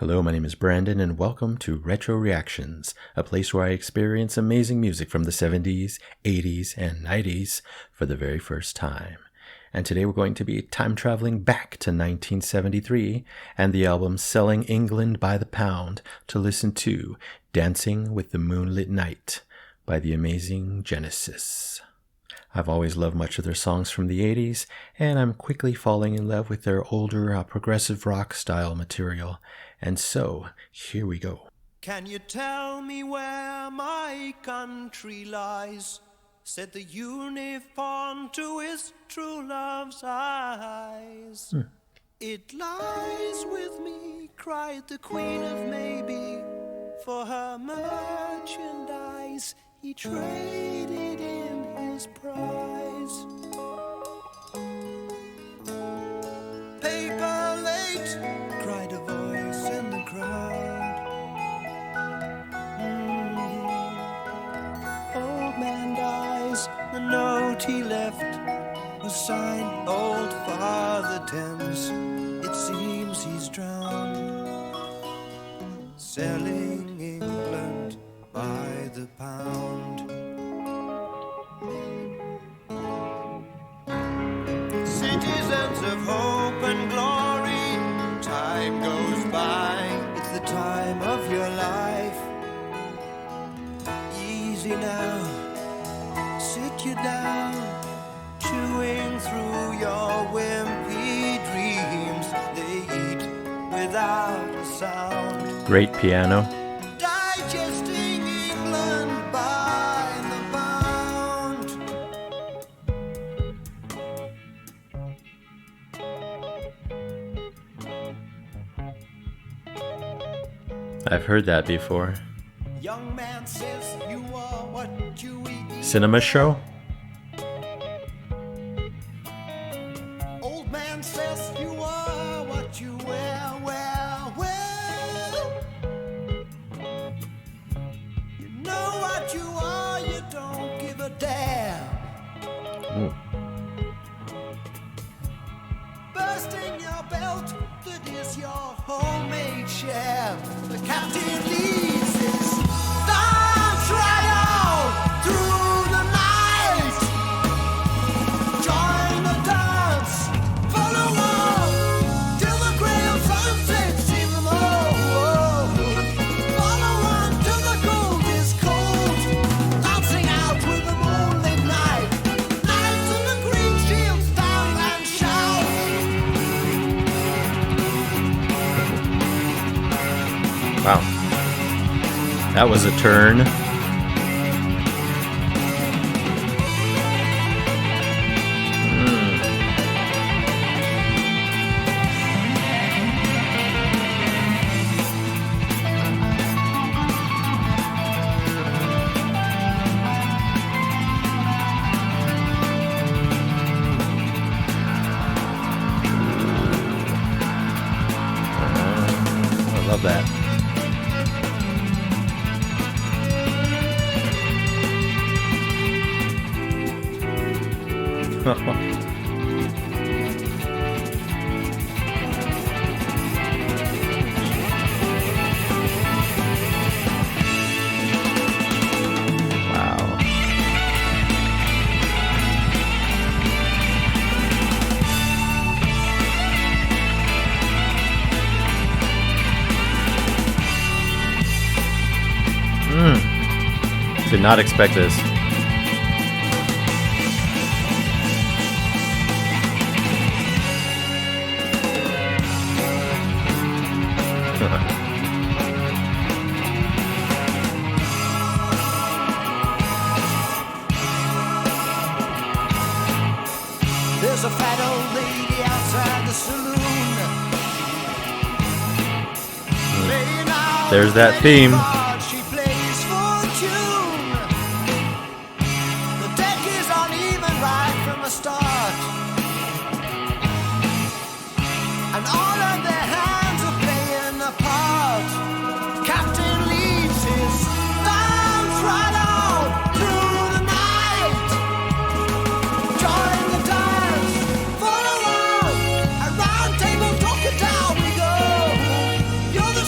Hello, my name is Brandon, and welcome to Retro Reactions, a place where I experience amazing music from the 70s, 80s, and 90s for the very first time. And today we're going to be time traveling back to 1973 and the album Selling England by the Pound to listen to Dancing with the Moonlit Night by the amazing Genesis. I've always loved much of their songs from the 80s, and I'm quickly falling in love with their older progressive rock style material. And so, here we go. Can you tell me where my country lies? Said the unicorn to his true love's eyes. It lies with me, cried the Queen of Maybe. For her merchandise, he traded in his prize. Paper late, cried a voice in the crowd. Old man dies, the note he left was signed Old Father Thames. It seems he's drowned, selling England by the pound. Citizens of hope and glory, time goes by. It's the time of your life. Easy now, sit you down, chewing through your wimpy dreams. They eat without a sound. Great piano. Digesting England by the pound. I've heard that before. Young man says you are what you eat. Cinema show? Old man says you are what you wear, well. You know what you are, you don't give a damn. Ooh. Bursting your belt, that is your homemade share. The captain leads his dance right out through the night. Join the dance, follow on till the grey of sunset sees them all. Follow on till the gold is cold, dancing out with the moonlit night. Knights in the green shields stand and shout. Wow. That was a turn. I love that. Wow. Did not expect this. There's a fat old lady outside the saloon. Playing out There's that the theme. card she plays for tune. The deck is uneven right from the start, and all of their hands are playing a part. Captain leads his dance right out through the night. Join the dance, follow on, a round table talking down we go. You're the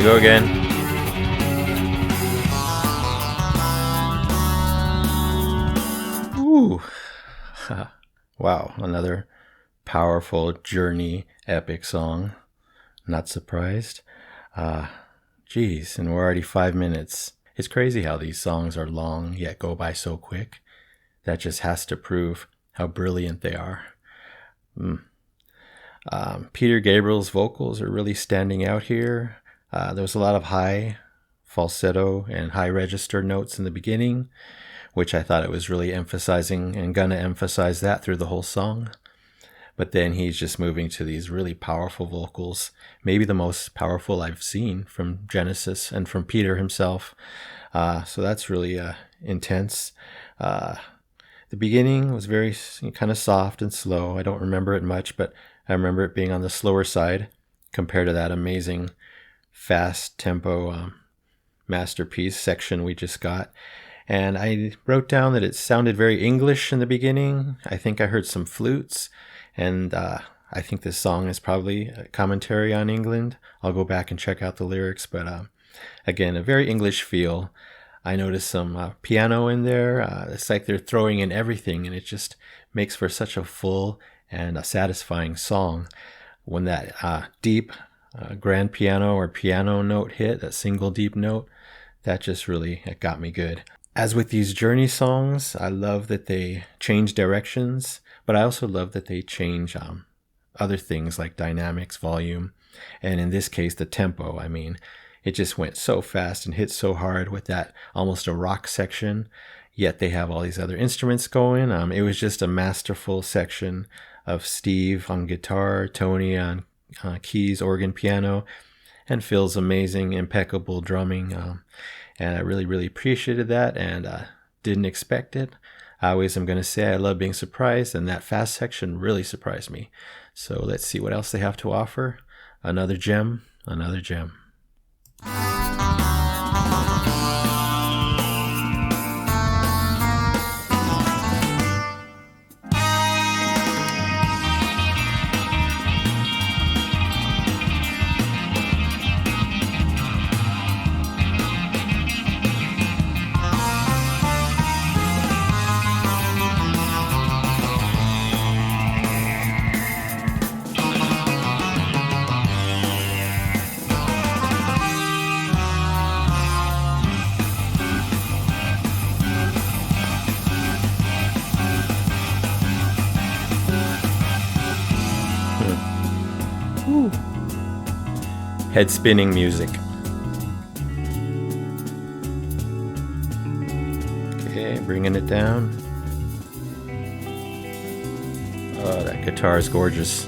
go again. Ooh. Wow, another powerful journey epic song. Not surprised. Geez, and we're already 5 minutes. It's crazy how these songs are long yet go by so quick. That just has to prove how brilliant they are. Peter Gabriel's vocals are really standing out here. There was a lot of high falsetto and high register notes in the beginning, which I thought it was really emphasizing and gonna emphasize that through the whole song. But then he's just moving to these really powerful vocals, maybe the most powerful I've seen from Genesis and from Peter himself. So that's really intense. The beginning was very kind of soft and slow. I don't remember it much, but I remember it being on the slower side compared to that amazing fast tempo masterpiece section we just got. And I wrote down that it sounded very English in the beginning. I think I heard some flutes, and I think this song is probably a commentary on England. I'll go back and check out the lyrics, but again, a very English feel. I noticed some piano in there. It's like they're throwing in everything, and it just makes for such a full and a satisfying song. When that deep grand piano or piano note hit, that single deep note, that just really it got me good. As with these Journey songs, I love that they change directions, but I also love that they change other things like dynamics, volume, and in this case, the tempo. I mean, it just went so fast and hit so hard with that almost a rock section, yet they have all these other instruments going. It was just a masterful section of Steve on guitar, Tony on keys, organ, piano, and Phil's amazing, impeccable drumming. And I really, really appreciated that and didn't expect it. I always am going to say I love being surprised, and that fast section really surprised me. So let's see what else they have to offer. Another gem, another gem. Head spinning music. Okay, bringing it down. Oh, that guitar is gorgeous.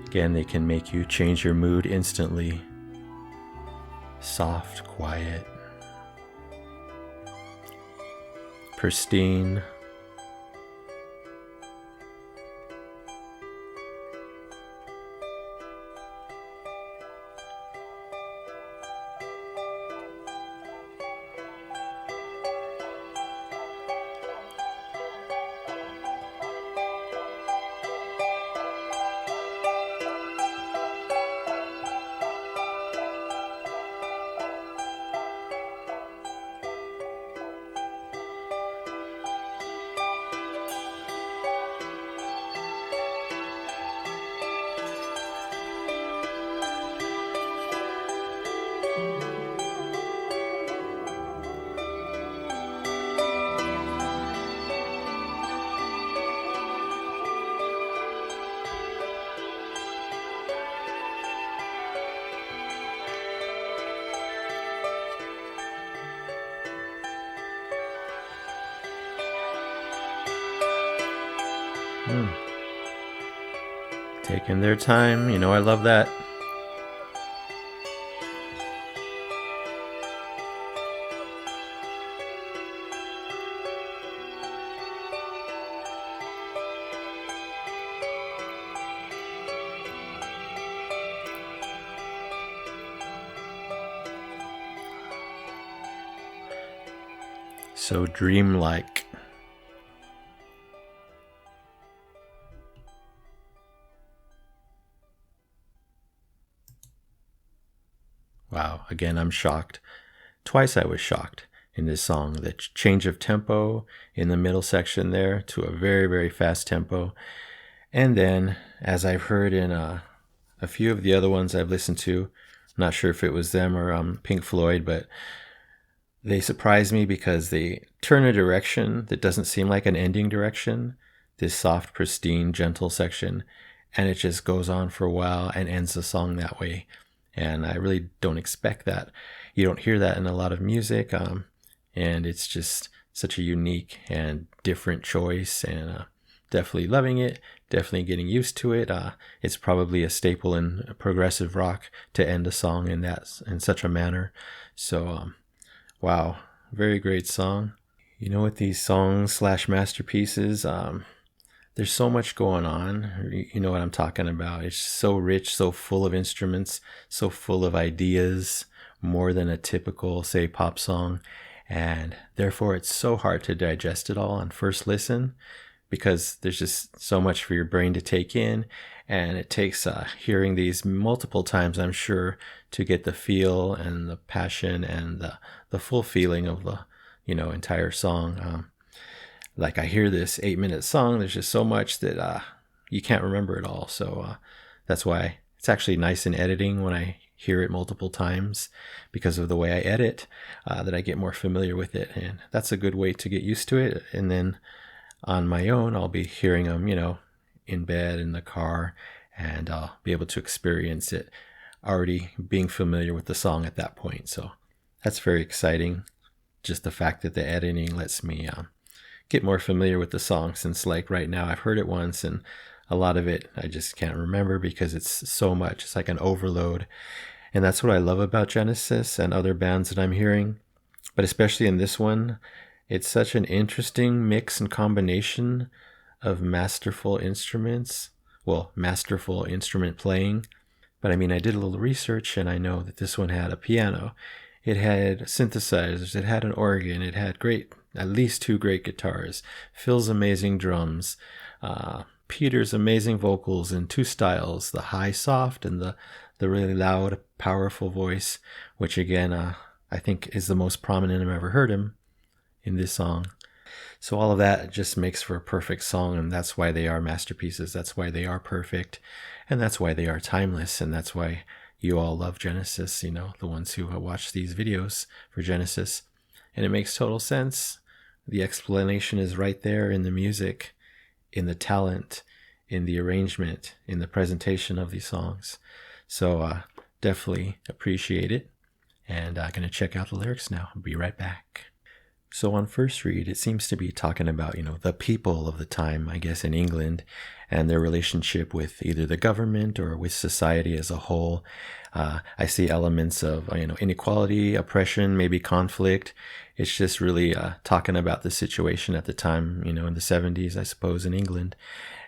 Again, they can make you change your mood instantly. Soft, quiet, pristine. Taking their time, you know, I love that. So dreamlike. Wow, again, I'm shocked. Twice I was shocked in this song. The change of tempo in the middle section there to a very, very fast tempo. And then, as I've heard in a few of the other ones I've listened to, not sure if it was them or Pink Floyd, but they surprise me because they turn a direction that doesn't seem like an ending direction, this soft, pristine, gentle section, and it just goes on for a while and ends the song that way. And I really don't expect that. You don't hear that in a lot of music, and it's just such a unique and different choice, and definitely loving it, definitely getting used to it. It's probably a staple in progressive rock to end a song in such a manner. So, wow, very great song. You know, with these songs / masterpieces, there's so much going on. You know what I'm talking about. It's so rich, so full of instruments, so full of ideas, more than a typical, say, pop song. And therefore, it's so hard to digest it all on first listen because there's just so much for your brain to take in. And it takes hearing these multiple times, I'm sure, to get the feel and the passion and the full feeling of the, entire song. Like I hear this 8-minute song, there's just so much that you can't remember it all. So that's why it's actually nice in editing when I hear it multiple times because of the way I edit, that I get more familiar with it. And that's a good way to get used to it. And then on my own, I'll be hearing them, in bed, in the car, and I'll be able to experience it already being familiar with the song at that point. So that's very exciting. Just the fact that the editing lets me get more familiar with the song, since like right now I've heard it once and a lot of it I just can't remember because it's so much. It's like an overload. And that's what I love about Genesis and other bands that I'm hearing. But especially in this one, it's such an interesting mix and combination of masterful instruments. Well, masterful instrument playing. But I mean, I did a little research and I know that this one had a piano. It had synthesizers. It had an organ. It had at least 2 great guitars. Phil's amazing drums. Peter's amazing vocals in 2 styles, the high soft and the really loud, powerful voice, which again, I think is the most prominent I've ever heard him in this song. So all of that just makes for a perfect song, and that's why they are masterpieces. That's why they are perfect, and that's why they are timeless, and that's why you all love Genesis, the ones who watch these videos for Genesis. And it makes total sense. The explanation is right there in the music, in the talent, in the arrangement, in the presentation of these songs. So definitely appreciate it. And I'm going to check out the lyrics now. I'll be right back. So on first read, it seems to be talking about, the people of the time, I guess, in England, and their relationship with either the government or with society as a whole. I see elements of, inequality, oppression, maybe conflict. It's just really talking about the situation at the time, in the 70s, I suppose, in England.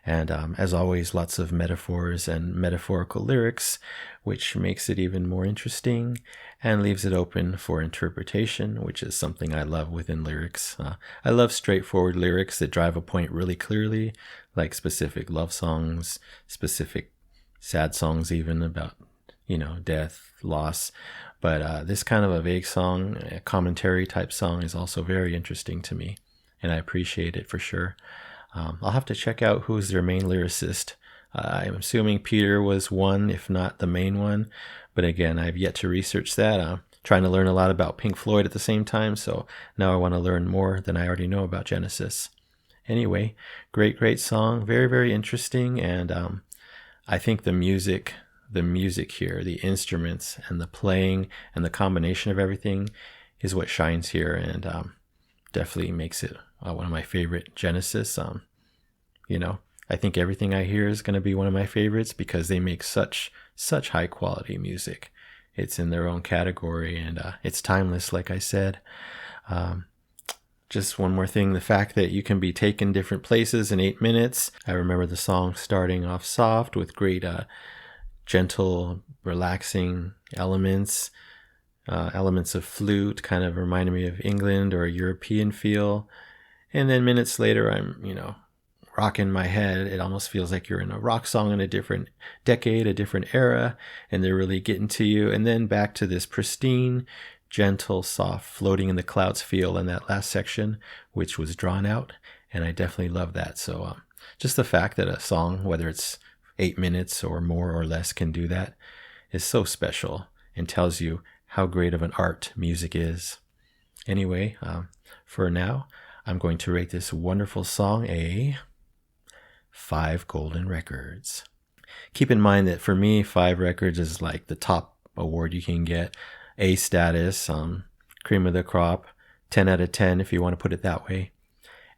And as always, lots of metaphors and metaphorical lyrics, which makes it even more interesting and leaves it open for interpretation, which is something I love within lyrics. I love straightforward lyrics that drive a point really clearly, like specific love songs, specific sad songs even about, death, loss. But this kind of a vague song, a commentary type song, is also very interesting to me, and I appreciate it for sure. I'll have to check out who's their main lyricist. I'm assuming Peter was one, if not the main one. But again, I've yet to research that. I'm trying to learn a lot about Pink Floyd at the same time, so now I want to learn more than I already know about Genesis. Anyway, great song. Very, very interesting. And I think the music here, the instruments and the playing and the combination of everything is what shines here, and definitely makes it one of my favorite Genesis. I think everything I hear is going to be one of my favorites because they make such high quality music. It's in their own category, and it's timeless, like I said. Just one more thing, the fact that you can be taken different places in 8 minutes. I remember the song starting off soft with great gentle, relaxing elements, elements of flute, kind of reminded me of England or a European feel. And then minutes later, I'm, rocking my head. It almost feels like you're in a rock song in a different decade, a different era, and they're really getting to you. And then back to this pristine, gentle, soft, floating in the clouds feel in that last section, which was drawn out. And I definitely love that. So just the fact that a song, whether it's 8 minutes or more or less, can do that is so special and tells you how great of an art music is. Anyway, for now, I'm going to rate this wonderful song a 5 golden records. Keep in mind that for me, 5 records is like the top award you can get. A status, cream of the crop, 10 out of 10 if you want to put it that way.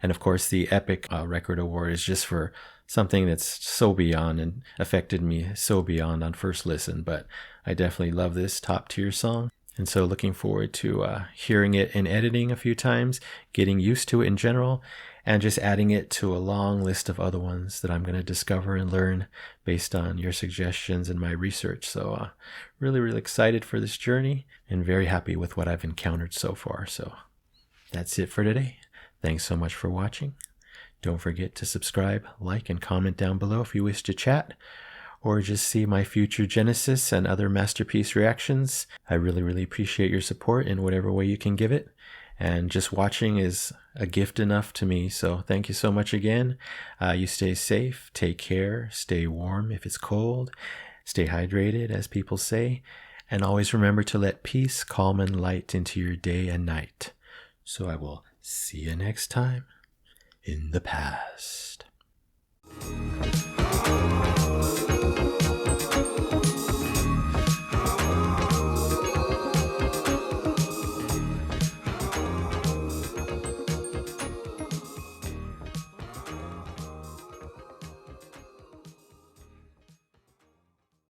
And of course, the Epic Record Award is just for something that's so beyond and affected me so beyond on first listen. But I definitely love this top tier song. And so looking forward to hearing it in editing a few times, getting used to it in general, and just adding it to a long list of other ones that I'm going to discover and learn based on your suggestions and my research. So really, really excited for this journey and very happy with what I've encountered so far. So that's it for today. Thanks so much for watching. Don't forget to subscribe, like, and comment down below if you wish to chat or just see my future Genesis and other masterpiece reactions. I really, really appreciate your support in whatever way you can give it. And just watching is a gift enough to me. So thank you so much again. You stay safe, take care, stay warm if it's cold, stay hydrated, as people say, and always remember to let peace, calm, and light into your day and night. So I will see you next time in the past.